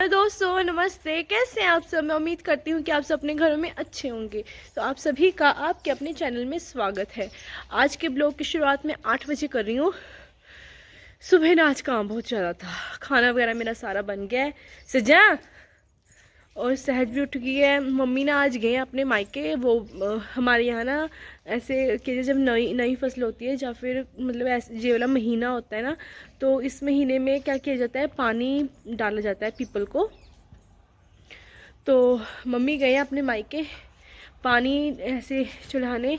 Hello दोस्तों, नमस्ते। कैसे हैं आप सब? मैं उम्मीद करती हूँ कि आप सब अपने घरों में अच्छे होंगे। तो आप सभी का आपके अपने चैनल में स्वागत है। आज के ब्लॉग की शुरुआत मैं 8 बजे कर रही हूँ। सुबह ना आज काम बहुत ज़्यादा था। खाना वगैरह मेरा सारा बन गया है। सजा और सहज भी उठ गई है। मम्मी ना आज गए अपने मायके। वो हमारे यहाँ ना ऐसे कि जब नई नई फसल होती है या फिर मतलब ऐसे ये वाला महीना होता है ना, तो इस महीने में क्या किया जाता है, पानी डाला जाता है पीपल को। तो मम्मी गए अपने मायके पानी ऐसे चढ़ाने।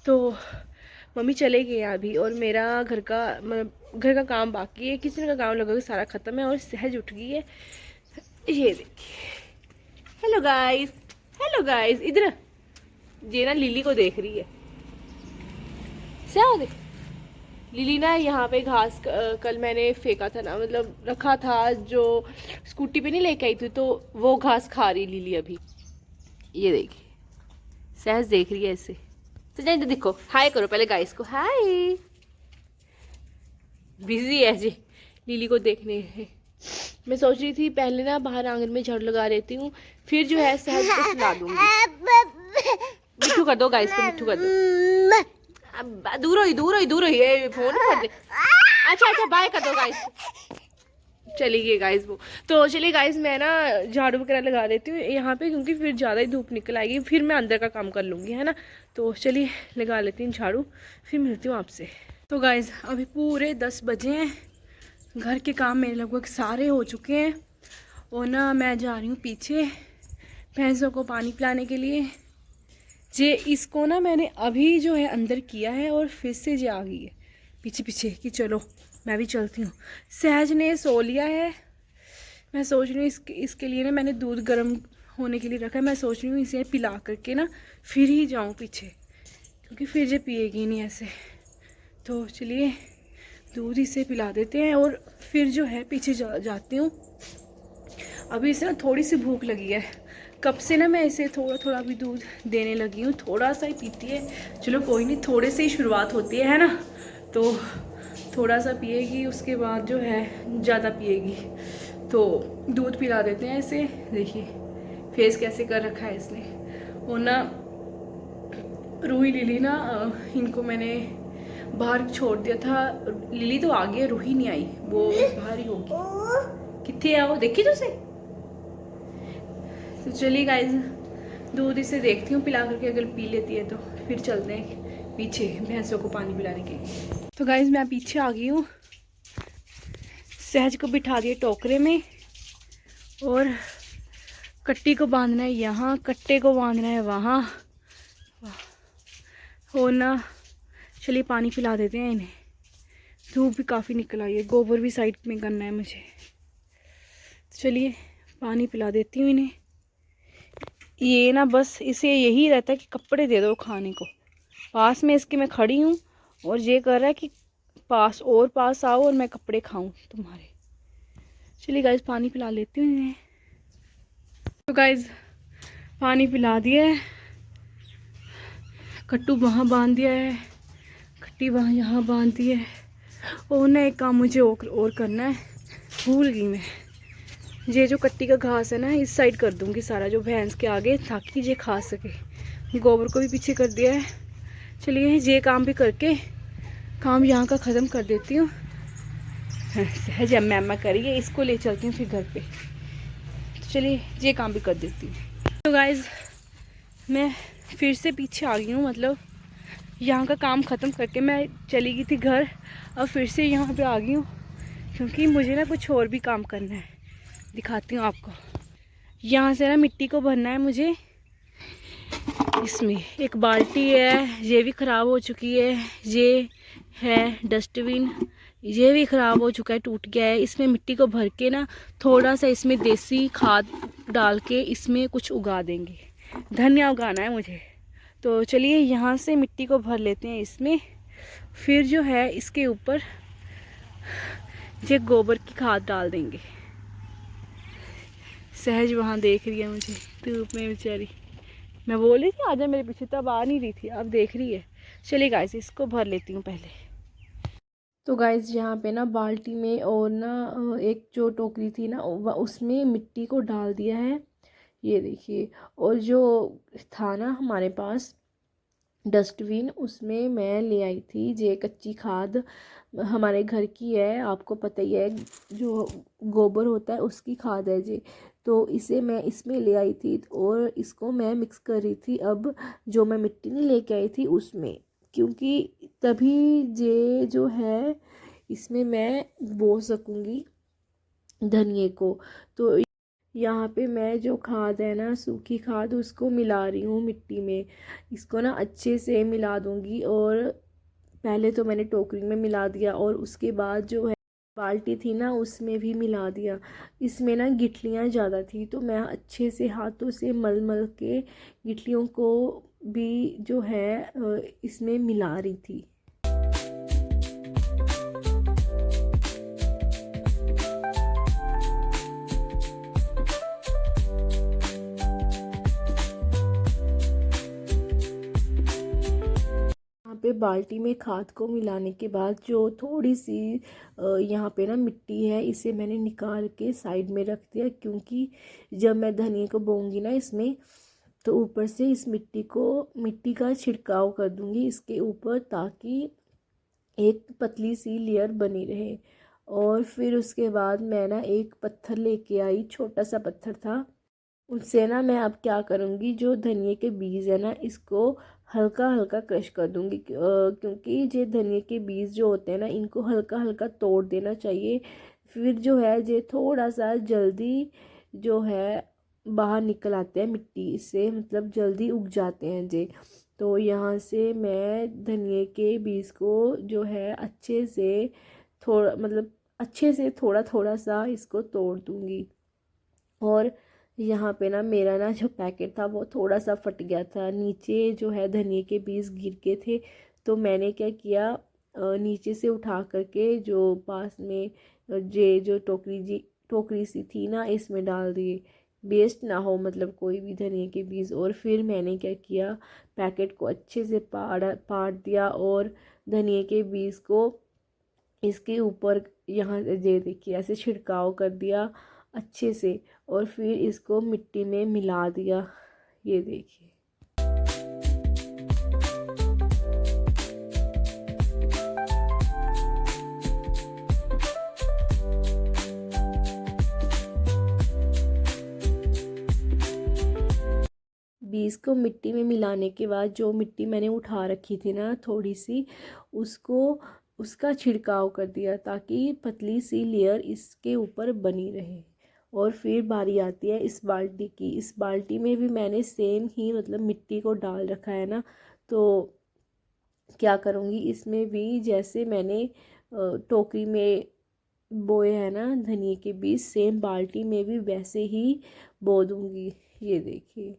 तो मम्मी चले गए अभी और मेरा घर का काम बाकी है। किचन का काम लगभग सारा ख़त्म है और सहज उठ गई है। ये देखिए। Hello guys, hello guys. इधर ये ना लिली को देख रही है। क्या देख लिली ना यहाँ पे घास कल मैंने फेंका था ना, मतलब रखा था जो स्कूटी पे नहीं लेके आई थी, तो वो घास खा रही लिली अभी। ये देखिए, सहज देख रही है ऐसे। तो जाए, देखो, हाय करो पहले गाइस को। हाय। बिजी है जी लिली को देखने है। मैं सोच रही थी पहले ना बाहर आंगन में झाड़ू लगा लेती हूँ, फिर जो है सहज को सुला दूंगी। मिठू कर दो गाइस को, मिठू कर दो। अब दूर हो, दूर हो, दूर हो, ये फोन कर दे। अच्छा अच्छा, बाय कर दो गाइस। चली गई गाइस वो। तो चलिए गाइस, मैं ना झाड़ू वगैरह लगा देती हूँ यहाँ पे, क्योंकि फिर ज़्यादा ही धूप निकल आएगी, फिर मैं अंदर का काम कर लूँगी, है ना। तो चलिए लगा लेती हूँ झाड़ू, फिर मिलती हूँ आपसे। तो गाइस अभी पूरे 10 बजे हैं। घर के काम मेरे लगभग सारे हो चुके हैं और ना मैं जा रही हूँ पीछे भैंसों को पानी पिलाने के लिए। जे इसको ना मैंने अभी जो है अंदर किया है और फिर से जे आ गई है पीछे पीछे कि चलो मैं भी चलती हूँ। सहज ने सो लिया है। मैं सोच रही हूँ इसके लिए ना मैंने दूध गर्म होने के लिए रखा है। मैं सोच रही हूँ इसे पिला करके ना फिर ही जाऊँ पीछे, क्योंकि फिर ये पिएगी नहीं ऐसे। तो चलिए दूध इसे पिला देते हैं और फिर जो है पीछे जाती हूँ। अभी इसे ना थोड़ी सी भूख लगी है। कब से ना मैं इसे थोड़ा थोड़ा भी दूध देने लगी हूँ। थोड़ा सा ही पीती है, चलो कोई नहीं, थोड़े से ही शुरुआत होती है ना। तो थोड़ा सा पिएगी, उसके बाद जो है ज़्यादा पिएगी। तो दूध पिला देते हैं इसे। देखिए फेस कैसे कर रखा है इसने। और ना रूही लिली ना इनको मैंने बाहर छोड़ दिया था। लिली तो आ गई है, रूही नहीं आई, वो बाहर ही होगी। कितने है वो, देखी तुझसे? तो चलिए गाइज, दूध इसे देखती हूँ पिला करके, अगर पी लेती है तो फिर चलते हैं पीछे भैंसों को पानी पिलाने के लिए। तो गाइज मैं पीछे आ गई हूँ। सहज को बिठा दिए टोकरे में और कट्टी को बांधना है यहाँ, कट्टे को बांधना है वहाँ। और ना चलिए पानी पिला देते हैं इन्हें। धूप भी काफ़ी निकल आई है, गोबर भी साइड में करना है मुझे। तो चलिए पानी पिला देती हूँ इन्हें। ये ना बस इसे यही रहता है कि कपड़े दे दो खाने को। पास में इसके मैं खड़ी हूँ और ये कर रहा है कि पास आओ और मैं कपड़े खाऊं तुम्हारे। चलिए गाइज पानी पिला लेती हूँ इन्हें। तो गाइज पानी पिला दिया है, कट्टू वहाँ बांध दिया है, कट्टी वहाँ यहाँ बांध दी है। और ना एक काम मुझे और करना है, भूल गई मैं। ये जो कट्टी का घास है ना इस साइड कर दूंगी सारा, जो भैंस के आगे, ताकि ये खा सके। गोबर को भी पीछे कर दिया है। चलिए ये काम भी करके काम यहाँ का ख़त्म कर देती हूँ। सहज मैमा करिए, इसको ले चलती हूँ फिर घर पे। तो चलिए ये काम भी कर देती हूँ। तो गाइज़ मैं फिर से पीछे आ गई हूँ, मतलब यहाँ का काम ख़त्म करके मैं चली गई थी घर। अब फिर से यहाँ पे आ गई हूँ, क्योंकि मुझे ना कुछ और भी काम करना है। दिखाती हूँ आपको। यहाँ से ना मिट्टी को भरना है मुझे। इसमें एक बाल्टी है, ये भी ख़राब हो चुकी है। ये है डस्टबिन, ये भी ख़राब हो चुका है, टूट गया है। इसमें मिट्टी को भर के ना थोड़ा सा इसमें देसी खाद डाल के इसमें कुछ उगा देंगे। धनिया उगाना है मुझे। तो चलिए यहाँ से मिट्टी को भर लेते हैं इसमें। फिर जो है इसके ऊपर ये गोबर की खाद डाल देंगे। सहज वहाँ देख रही है मुझे धूप में बेचारी। मैं बोल रही थी आजा मेरे पीछे, तब आ नहीं रही थी, अब देख रही है। चलिए गाइस इसको भर लेती हूँ पहले। तो गाइस यहाँ पे ना बाल्टी में और ना एक जो टोकरी थी ना उसमें मिट्टी को डाल दिया है, ये देखिए। और जो था ना हमारे पास डस्टबिन, उसमें मैं ले आई थी ये कच्ची खाद, हमारे घर की है, आपको पता ही है, जो गोबर होता है उसकी खाद है जी। तो इसे मैं इसमें ले आई थी और इसको मैं मिक्स कर रही थी अब जो मैं मिट्टी नहीं लेके आई थी उसमें, क्योंकि तभी ये जो है इसमें मैं बो सकूँगी धनिए को। तो यहाँ पे मैं जो खाद है ना, सूखी खाद, उसको मिला रही हूँ मिट्टी में। इसको ना अच्छे से मिला दूँगी, और पहले तो मैंने टोकरी में मिला दिया और उसके बाद जो है बाल्टी थी ना उसमें भी मिला दिया। इसमें ना गिटलियाँ ज़्यादा थी तो मैं अच्छे से हाथों से मल मल के गिटलियों को भी जो है इसमें मिला रही थी। यहाँ पे बाल्टी में खाद को मिलाने के बाद जो थोड़ी सी यहाँ पे ना मिट्टी है, इसे मैंने निकाल के साइड में रख दिया, क्योंकि जब मैं धनिया को बोऊंगी ना इसमें, तो ऊपर से इस मिट्टी का छिड़काव कर दूंगी इसके ऊपर, ताकि एक पतली सी लेयर बनी रहे। और फिर उसके बाद मैं ना एक पत्थर लेके आई, छोटा सा पत्थर था, उससे ना मैं अब क्या करूँगी, जो धनिए के बीज है ना इसको हल्का हल्का क्रश कर दूँगी, क्योंकि ये धनिए के बीज जो होते हैं ना इनको हल्का हल्का तोड़ देना चाहिए। फिर जो है ये थोड़ा सा जल्दी जो है बाहर निकल आते हैं मिट्टी से, मतलब जल्दी उग जाते हैं ये। तो यहाँ से मैं धनिए के बीज को जो है अच्छे से थोड़ा, मतलब अच्छे से थोड़ा थोड़ा सा इसको तोड़ दूँगी। और यहाँ पे ना मेरा ना जो पैकेट था वो थोड़ा सा फट गया था, नीचे जो है धनिए के बीज गिर के थे। तो मैंने क्या किया, नीचे से उठा करके जो पास में जो टोकरी सी थी ना इसमें डाल दिए, वेस्ट ना हो मतलब कोई भी धनिए के बीज। और फिर मैंने क्या किया, पैकेट को अच्छे से पाट दिया और धनिए के बीज को इसके ऊपर यहाँ ये देखिए ऐसे छिड़काव कर दिया अच्छे से, और फिर इसको मिट्टी में मिला दिया, ये देखिए। बीज को मिट्टी में मिलाने के बाद जो मिट्टी मैंने उठा रखी थी ना थोड़ी सी, उसको उसका छिड़काव कर दिया, ताकि पतली सी लेयर इसके ऊपर बनी रहे। और फिर बारी आती है इस बाल्टी की, इस बाल्टी में भी मैंने सेम ही मतलब मिट्टी को डाल रखा है ना, तो क्या करूँगी इसमें भी जैसे मैंने टोकरी में बोए हैं ना धनिए के बीज, सेम बाल्टी में भी वैसे ही बो दूँगी, ये देखिए।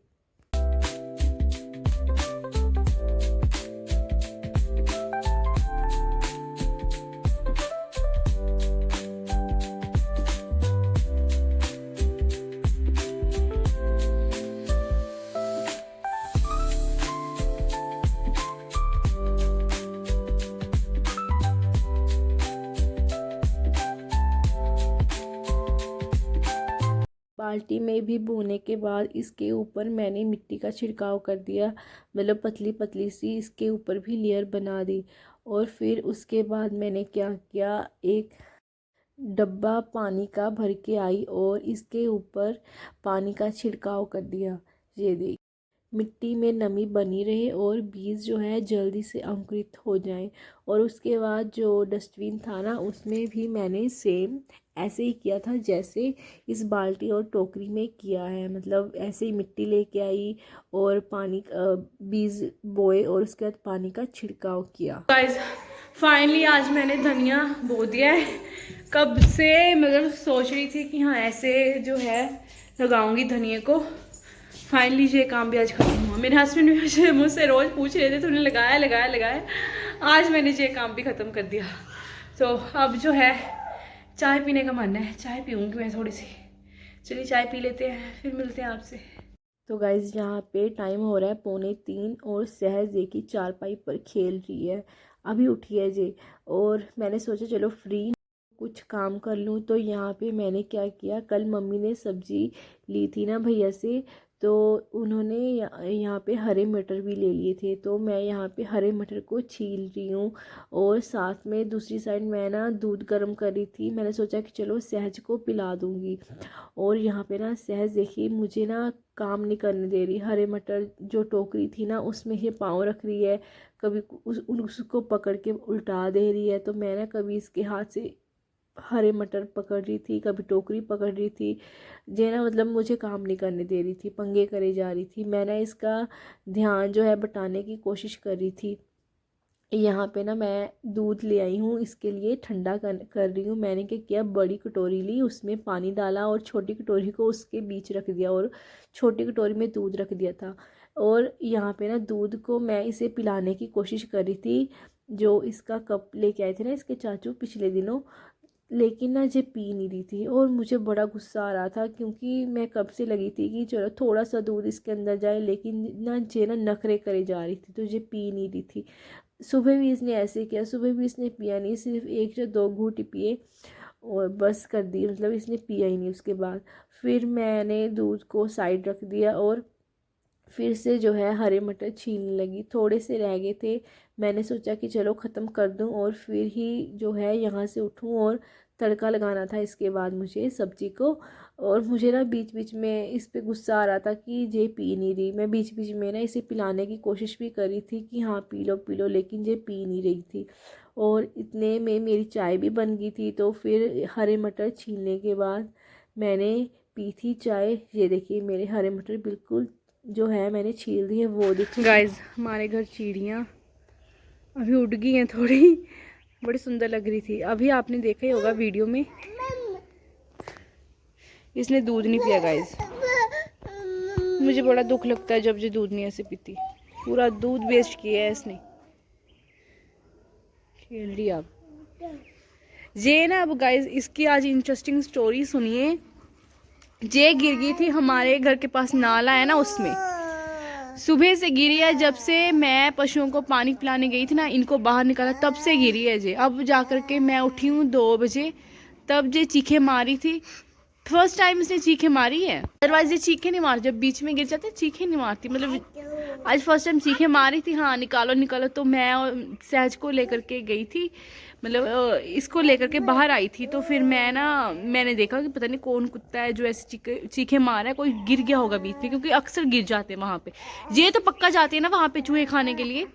बाल्टी में भी बोने के बाद इसके ऊपर मैंने मिट्टी का छिड़काव कर दिया, मतलब पतली पतली सी इसके ऊपर भी लेयर बना दी। और फिर उसके बाद मैंने क्या किया, एक डब्बा पानी का भर के आई और इसके ऊपर पानी का छिड़काव कर दिया, ये देख, मिट्टी में नमी बनी रहे और बीज जो है जल्दी से अंकुरित हो जाएं। और उसके बाद जो डस्टबिन था ना उसमें भी मैंने सेम ऐसे ही किया था जैसे इस बाल्टी और टोकरी में किया है, मतलब ऐसे ही मिट्टी लेके आई और पानी बीज बोए और उसके बाद पानी का छिड़काव किया। गाइस फाइनली आज मैंने धनिया बो दिया है, कब से मतलब सोच रही थी कि हाँ ऐसे जो है लगाऊंगी धनिया को। फाइनली ये काम भी आज खत्म हुआ। मेरे हस्बैंड भी मुझसे रोज़ पूछ रहे थे तूने लगाया लगाया लगाया, आज मैंने ये काम भी ख़त्म कर दिया। तो अब जो है चाय पीने का मन है, चाय पीऊँगी मैं थोड़ी सी। चलिए चाय पी लेते हैं, फिर मिलते हैं आपसे। तो गाइज़ यहाँ पे टाइम हो रहा है 2:45 और सहज देखी चारपाई पर खेल रही है। अभी उठी है जी। और मैंने सोचा चलो फ्री कुछ काम कर लूँ। तो यहाँ पे मैंने क्या किया, कल मम्मी ने सब्ज़ी ली थी ना भैया से, तो उन्होंने यहाँ पे हरे मटर भी ले लिए थे। तो मैं यहाँ पे हरे मटर को छील रही हूँ और साथ में दूसरी साइड मैं ना दूध गर्म कर रही थी। मैंने सोचा कि चलो सहज को पिला दूँगी। और यहाँ पे ना सहज देखिए मुझे ना काम नहीं करने दे रही। हरे मटर जो टोकरी थी ना उसमें ये पाँव रख रही है, कभी उसको पकड़ के उल्टा दे रही है। तो मैं ना कभी इसके हाथ से हरे मटर पकड़ रही थी, कभी टोकरी पकड़ रही थी। जे ना मतलब मुझे काम नहीं करने दे रही थी, पंगे करे जा रही थी। मैंने इसका ध्यान जो है बटाने की कोशिश कर रही थी। यहाँ पे ना मैं दूध ले आई हूँ, इसके लिए ठंडा कर रही हूँ। मैंने क्या किया, बड़ी कटोरी ली, उसमें पानी डाला और छोटी कटोरी को उसके बीच रख दिया और छोटी कटोरी में दूध रख दिया था। और यहाँ पे ना दूध को मैं इसे पिलाने की कोशिश कर रही थी, जो इसका कप लेके आए थे ना इसके चाचू पिछले दिनों, लेकिन ना ये पी नहीं रही थी। और मुझे बड़ा गुस्सा आ रहा था क्योंकि मैं कब से लगी थी कि चलो थोड़ा सा दूध इसके अंदर जाए, लेकिन ना ये ना नखरे करे जा रही थी, तो ये पी नहीं रही थी। सुबह भी इसने ऐसे किया, सुबह भी इसने पिया नहीं, सिर्फ 1 या 2 घूंट ही पिए और बस कर दी, मतलब इसने पिया ही नहीं। उसके बाद फिर मैंने दूध को साइड रख दिया और फिर से जो है हरे मटर छीलने लगी। थोड़े से रह गए थे, मैंने सोचा कि चलो ख़त्म कर दूं और फिर ही जो है यहाँ से उठूं और तड़का लगाना था इसके बाद मुझे सब्ज़ी को। और मुझे ना बीच बीच में इस पे गुस्सा आ रहा था कि ये पी नहीं रही। मैं बीच बीच में ना इसे पिलाने की कोशिश भी कर रही थी कि हाँ पी लो, लेकिन ये पी नहीं रही थी। और इतने में मेरी चाय भी बन गई थी। तो फिर हरे मटर छीलने के बाद मैंने पी थी चाय। ये देखिए मेरे हरे मटर बिल्कुल जो है मैंने छील दी है, वो देखिए गाइस। हमारे घर चिड़ियाँ अभी उड़ गई हैं थोड़ी, बड़ी सुंदर लग रही थी। अभी आपने देखा ही होगा वीडियो में, इसने दूध नहीं पिया गाइस। मुझे बड़ा दुख लगता है जब ये दूध नहीं ऐसे पीती, पूरा दूध वेस्ट किया है इसने। खेल रही अब ये ना। अब गाइस इसकी आज इंटरेस्टिंग स्टोरी सुनिए। जे गिर गई थी, हमारे घर के पास नाला है ना उसमें, सुबह से गिरी है। जब से मैं पशुओं को पानी पिलाने गई थी ना, इनको बाहर निकाला, तब से गिरी है जे। अब जाकर के मैं उठी हूँ 2 बजे, तब जे चीखे मारी थी। फर्स्ट टाइम इसने चीखे मारी है, अदरवाइज ये चीखे नहीं मारती। जब बीच में गिर जाते चीखे नहीं मारती, मतलब आज फर्स्ट टाइम चीखे मारी थी। हाँ निकालो निकालो। तो मैं और सहज को लेकर के गई थी, मतलब इसको लेकर के बाहर आई थी। तो फिर मैंने देखा कि पता नहीं कौन कुत्ता है जो ऐसे चीखे मारा है, कोई गिर गया होगा बीच में, क्योंकि अक्सर गिर जाते हैं वहाँ पे। ये तो पक्का जाते हैं ना वहाँ पे चूहे खाने के लिए।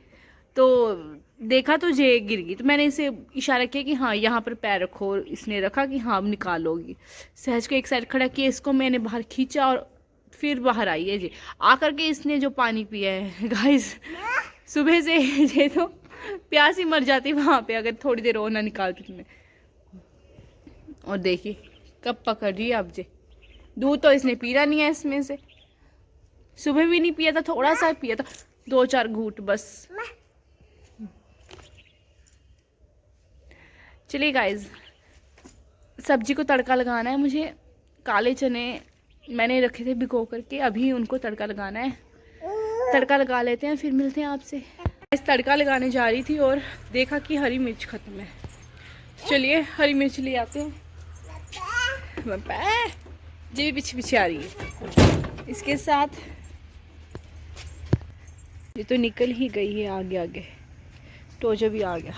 तो देखा तो ये गिर गई, तो मैंने इसे इशारा किया कि हाँ यहाँ पर पैर रखो। इसने रखा कि हाँ अब निकालोगी। सहज को एक साइड खड़ा किया, इसको मैंने बाहर खींचा और फिर बाहर आई है जी। आकर के इसने जो पानी पिया है गाइस, सुबह से ये तो प्यास ही मर जाती वहाँ पे अगर थोड़ी देर और ना निकालती तुम्हें। और देखिए कब पकड़ रही है अब जे। दूध तो इसने पीना नहीं है इसमें से, सुबह भी नहीं पिया था, थोड़ा सा पिया था, 2-4 घूंट बस। चलिए गाइस, सब्जी को तड़का लगाना है मुझे। काले चने मैंने रखे थे भिगो करके, अभी उनको तड़का लगाना है। तड़का लगा लेते हैं, फिर मिलते हैं आपसे। इस तड़का लगाने जा रही थी और देखा कि हरी मिर्च खत्म है। चलिए हरी मिर्च ले आते हैं। जी भी पीछे पीछे आ रही है। इसके साथ ये तो निकल ही गई है आगे आगे, टोजो भी आ गया।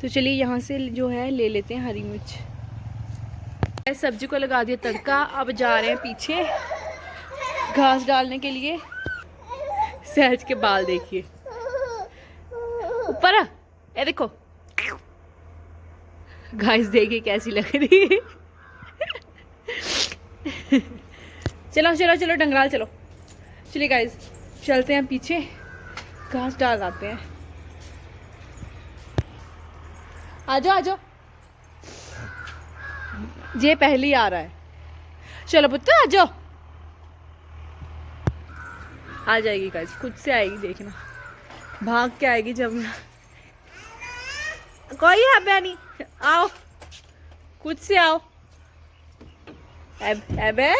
तो चलिए यहाँ से जो है ले लेते हैं हरी मिर्च। सब्जी को लगा दिया तड़का, अब जा रहे हैं पीछे घास डालने के लिए। सहज के बाल देखिए ऊपर, ये देखो गाइस, देखिए कैसी लग रही है। चलो चलो चलो डंगराल चलो। चलिए गाइस चलते हैं पीछे, घास डाल आते हैं। आजो आजो, ये पहले ही आ रहा है। चलो पुत्र आजो। आ जाएगी गाइस, खुद से आएगी, देखना भाग के आएगी जब। कोई है बयानी, आओ खुद से आओ। एबे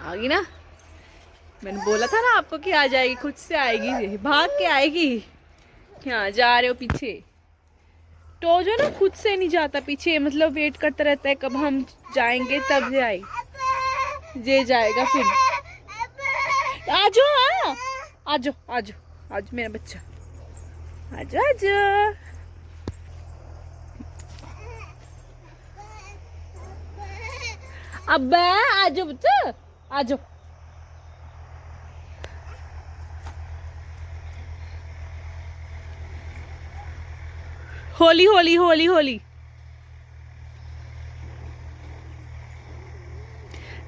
आ गई ना, मैंने बोला था ना आपको कि आ जाएगी, खुद से आएगी, भाग के आएगी। क्या जा रहे हो पीछे? तो जो ना खुद से नहीं जाता पीछे, मतलब वेट करता रहता है कब हम जाएंगे तब ये आए, ये जाएगा फिर। आजो, आजो आजो आजो मेरा बच्चा, आजो आजो। अब आजो बच्चा, आजो। होली होली होली होली।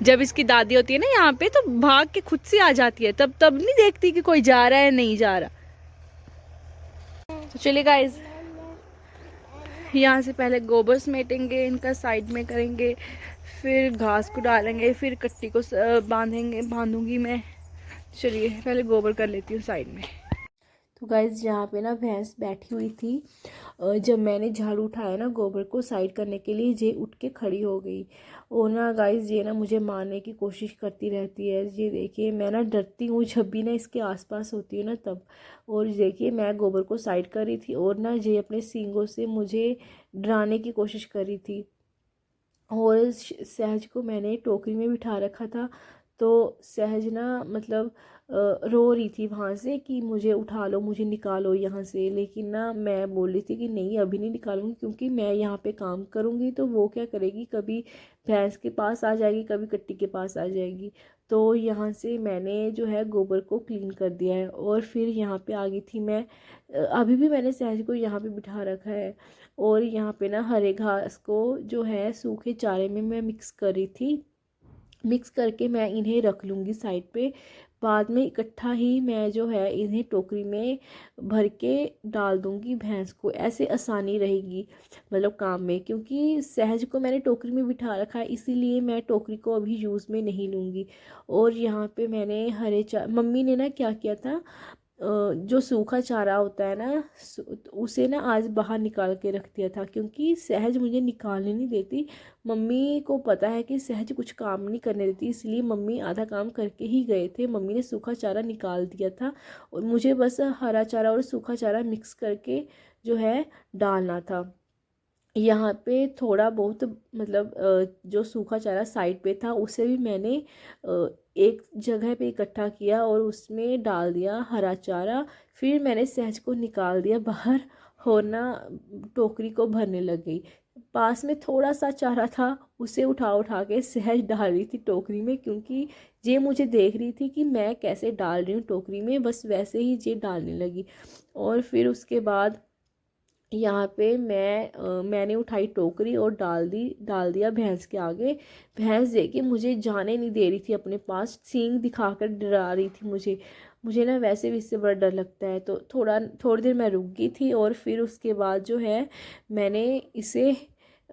जब इसकी दादी होती है ना यहाँ पे तो भाग के खुद से आ जाती है, तब तब नहीं देखती कि कोई जा रहा है नहीं जा रहा। तो चलिए गाइस, यहाँ से पहले गोबर समेटेंगे, इनका साइड में करेंगे, फिर घास को डालेंगे, फिर कट्टी को बांधूंगी मैं। चलिए पहले गोबर कर लेती हूँ साइड में। तो गाइस यहाँ पे ना भैंस बैठी हुई थी, जब मैंने झाड़ू उठाया ना गोबर को साइड करने के लिए, ये उठ के खड़ी हो गई। और ना गाइस ये ना मुझे मारने की कोशिश करती रहती है। ये देखिए मैं ना डरती हूँ जब भी ना इसके आसपास होती हूँ ना तब। और देखिए मैं गोबर को साइड कर रही थी और ना ये अपने सींगों से मुझे डराने की कोशिश कर रही थी। और सहज को मैंने टोकरी में बिठा रखा था, तो सहज ना मतलब रो रही थी वहाँ से कि मुझे उठा लो, मुझे निकालो यहाँ से। लेकिन ना मैं बोल रही थी कि नहीं अभी नहीं निकालूंगी, क्योंकि मैं यहाँ पे काम करूँगी तो वो क्या करेगी, कभी भैंस के पास आ जाएगी, कभी कट्टी के पास आ जाएगी। तो यहाँ से मैंने जो है गोबर को क्लीन कर दिया है और फिर यहाँ पे आ गई थी मैं। अभी भी मैंने सहज को यहाँ पे बिठा रखा है और यहाँ पे ना हरे घास को जो है सूखे चारे में मैं मिक्स कर रही थी। मिक्स करके मैं इन्हें रख लूँगी साइड पे, बाद में इकट्ठा ही मैं जो है इन्हें टोकरी में भर के डाल दूँगी भैंस को। ऐसे आसानी रहेगी मतलब काम में, क्योंकि सहज को मैंने टोकरी में बिठा रखा है, इसीलिए मैं टोकरी को अभी यूज़ में नहीं लूँगी। और यहाँ पे मैंने मम्मी ने ना क्या किया था, जो सूखा चारा होता है ना उसे ना आज बाहर निकाल के रख दिया था, क्योंकि सहज मुझे निकालने नहीं देती। मम्मी को पता है कि सहज कुछ काम नहीं करने देती, इसलिए मम्मी आधा काम करके ही गए थे। मम्मी ने सूखा चारा निकाल दिया था और मुझे बस हरा चारा और सूखा चारा मिक्स करके जो है डालना था। यहाँ पे थोड़ा बहुत मतलब जो सूखा चारा साइड पे था उसे भी मैंने एक जगह पे इकट्ठा किया और उसमें डाल दिया हरा चारा। फिर मैंने सहज को निकाल दिया बाहर और ना टोकरी को भरने लग गई। पास में थोड़ा सा चारा था, उसे उठा उठा के सहज डाल रही थी टोकरी में, क्योंकि ये मुझे देख रही थी कि मैं कैसे डाल रही हूँ टोकरी में, बस वैसे ही ये डालने लगी। और फिर उसके बाद यहाँ पे मैंने उठाई टोकरी और डाल दिया भैंस के आगे। भैंस देखिए मुझे जाने नहीं दे रही थी अपने पास, सींग दिखाकर डरा रही थी मुझे ना वैसे भी इससे बड़ा डर लगता है। तो थोड़ी देर मैं रुक गई थी और फिर उसके बाद जो है मैंने इसे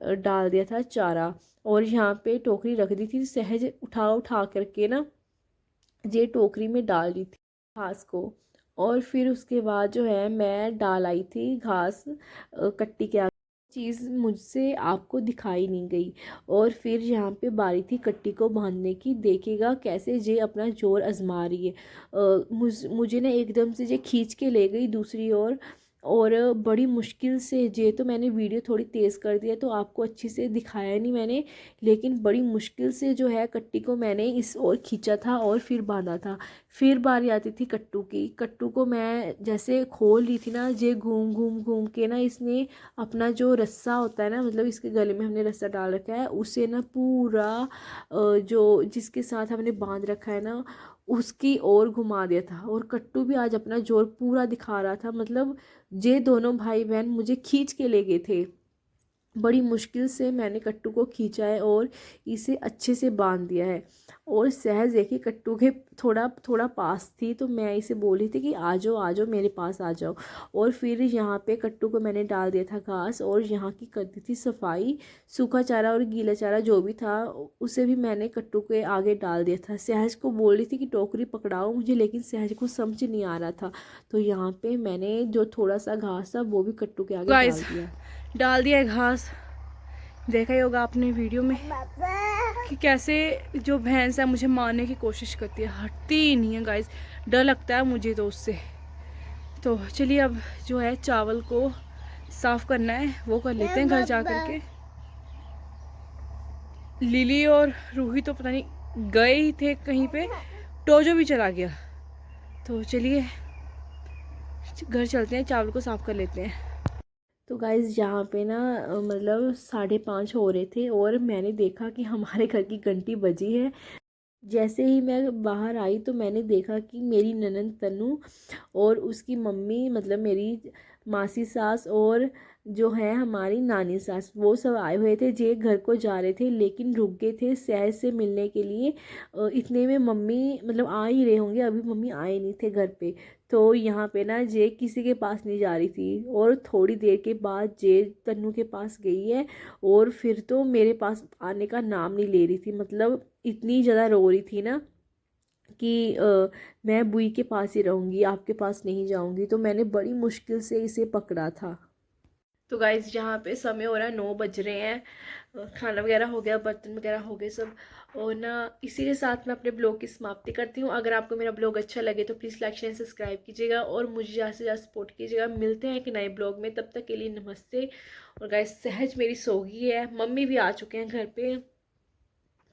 डाल दिया था चारा और यहाँ पे टोकरी रख दी थी। सहज उठा उठा करके ना ये टोकरी में डाल दी थी घास को। और फिर उसके बाद जो है मैं डाल आई थी घास कट्टी के आगे। चीज़ मुझसे आपको दिखाई नहीं गई। और फिर यहाँ पे बारी थी कट्टी को बांधने की, देखेगा कैसे जे अपना जोर आजमा रही है। मुझे ना एकदम से जे खींच के ले गई दूसरी ओर और बड़ी मुश्किल से, ये तो मैंने वीडियो थोड़ी तेज़ कर दिया तो आपको अच्छी से दिखाया नहीं मैंने, लेकिन बड़ी मुश्किल से जो है कट्टी को मैंने इस ओर खींचा था और फिर बांधा था। फिर बारी आती थी कट्टू की। कट्टू को मैं जैसे खोल रही थी ना, ये घूम घूम घूम के ना इसने अपना जो रस्सा होता है ना, मतलब इसके गले में हमने रस्सा डाल रखा है, उसे ना पूरा जो जिसके साथ हमने बांध रखा है ना उसकी ओर घुमा दिया था। और कट्टू भी आज अपना जोर पूरा दिखा रहा था, मतलब ये दोनों भाई बहन मुझे खींच के ले गए थे। बड़ी मुश्किल से मैंने कट्टू को खींचा है और इसे अच्छे से बांध दिया है। और सहज देखिए कट्टू के थोड़ा थोड़ा पास थी, तो मैं इसे बोल रही थी कि आ जाओ मेरे पास आ जाओ। और फिर यहाँ पे कट्टू को मैंने डाल दिया था घास और यहाँ की कर दी थी सफाई। सूखा चारा और गीला चारा जो भी था उसे भी मैंने कट्टू के आगे डाल दिया था। सहज को बोल रही थी कि टोकरी पकड़ाओ मुझे, लेकिन सहज को समझ नहीं आ रहा था, तो यहाँ पे मैंने जो थोड़ा सा घास था वो भी कट्टू के आगे डाल दिया है घास। देखा ही होगा आपने वीडियो में। कि कैसे जो भैंस है मुझे मारने की कोशिश करती है, हटती ही नहीं है गाइस। डर लगता है मुझे तो उससे। तो चलिए अब जो है चावल को साफ़ करना है, वो कर लेते हैं घर जा कर के। लिली और रूही तो पता नहीं गए ही थे कहीं पे, टोजो भी चला गया। तो चलिए घर चलते हैं, चावल को साफ़ कर लेते हैं। तो गाइज़ यहाँ पे ना मतलब 5:30 हो रहे थे और मैंने देखा कि हमारे घर की घंटी बजी है। जैसे ही मैं बाहर आई तो मैंने देखा कि मेरी ननंद तनु और उसकी मम्मी मतलब मेरी मासी सास और जो है हमारी नानी सास, वो सब आए हुए थे। जे घर को जा रहे थे लेकिन रुक गए थे सहज से मिलने के लिए। इतने में मम्मी मतलब आ ही रहे होंगे, अभी मम्मी आए नहीं थे घर पे। तो यहाँ पे ना जे किसी के पास नहीं जा रही थी और थोड़ी देर के बाद जे तन्नू के पास गई है और फिर तो मेरे पास आने का नाम नहीं ले रही थी। मतलब इतनी ज़्यादा रो रही थी ना कि मैं बुई के पास ही रहूँगी, आपके पास नहीं जाऊँगी। तो मैंने बड़ी मुश्किल से इसे पकड़ा था। तो गाइस यहाँ पे समय हो रहा है 9 बज रहे हैं, खाना वगैरह हो गया, बर्तन वगैरह हो गए सब। और ना इसी के साथ मैं अपने ब्लॉग की समाप्ति करती हूँ। अगर आपको मेरा ब्लॉग अच्छा लगे तो प्लीज़ लाइक शेयर सब्सक्राइब कीजिएगा और मुझे ज़्यादा से ज़्यादा सपोर्ट कीजिएगा। मिलते हैं एक नए ब्लॉग में, तब तक के लिए नमस्ते। और गाइस सहज मेरी सो गई है, मम्मी भी आ चुके हैं घर पे।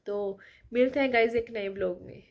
तो मिलते हैं गाइस एक नए ब्लॉग में।